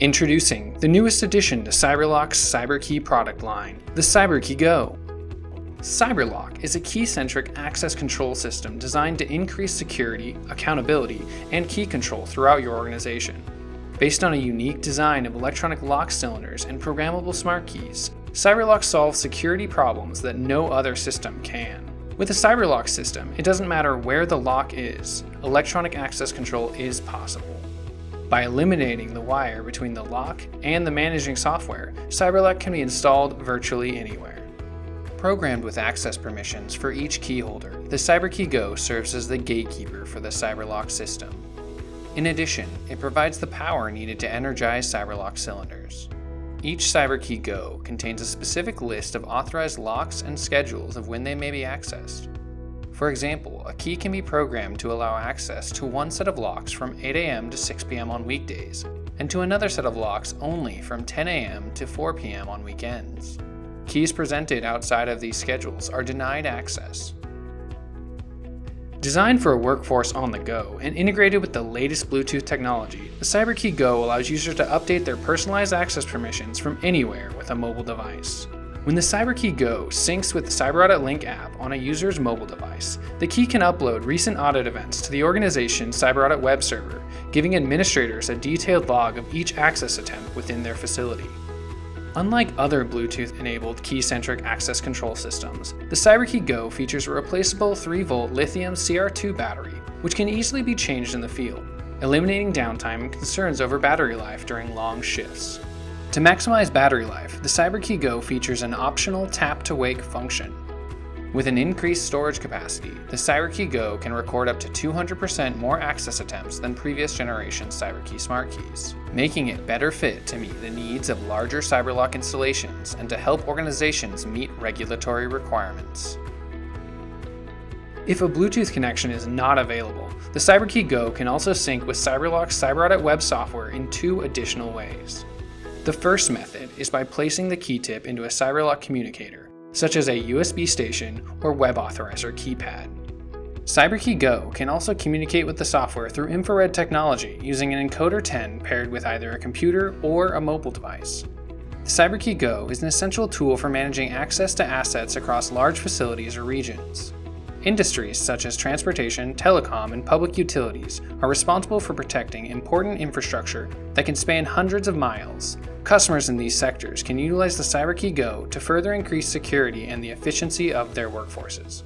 Introducing the newest addition to CyberLock's CyberKey product line, the CyberKey Go. CyberLock is a key-centric access control system designed to increase security, accountability, and key control throughout your organization. Based on a unique design of electronic lock cylinders and programmable smart keys, CyberLock solves security problems that no other system can. With a CyberLock system, it doesn't matter where the lock is, electronic access control is possible. By eliminating the wire between the lock and the managing software, CyberLock can be installed virtually anywhere. Programmed with access permissions for each key holder, the CyberKey Go serves as the gatekeeper for the CyberLock system. In addition, it provides the power needed to energize CyberLock cylinders. Each CyberKey Go contains a specific list of authorized locks and schedules of when they may be accessed. For example, a key can be programmed to allow access to one set of locks from 8 a.m. to 6 p.m. on weekdays, and to another set of locks only from 10 a.m. to 4 p.m. on weekends. Keys presented outside of these schedules are denied access. Designed for a workforce on the go and integrated with the latest Bluetooth technology, the CyberKey Go allows users to update their personalized access permissions from anywhere with a mobile device. When the CyberKey Go syncs with the CyberAudit-Link app on a user's mobile device, the key can upload recent audit events to the organization's CyberAudit-Web server, giving administrators a detailed log of each access attempt within their facility. Unlike other Bluetooth-enabled key-centric access control systems, the CyberKey Go features a replaceable 3-volt lithium CR2 battery, which can easily be changed in the field, eliminating downtime and concerns over battery life during long shifts. To maximize battery life, the CyberKey Go features an optional tap-to-wake function. With an increased storage capacity, the CyberKey Go can record up to 200% more access attempts than previous generation CyberKey smart keys, making it better fit to meet the needs of larger CyberLock installations and to help organizations meet regulatory requirements. If a Bluetooth connection is not available, the CyberKey Go can also sync with CyberLock's CyberAudit-Web software in 2 additional ways. The first method is by placing the key tip into a CyberLock communicator, such as a USB station or Web Authorizer Keypad. CyberKey Go can also communicate with the software through infrared technology using an Encoder 10 paired with either a computer or a mobile device. The CyberKey Go is an essential tool for managing access to assets across large facilities or regions. Industries such as transportation, telecom, and public utilities are responsible for protecting important infrastructure that can span hundreds of miles. Customers in these sectors can utilize the CyberKey Go to further increase security and the efficiency of their workforces.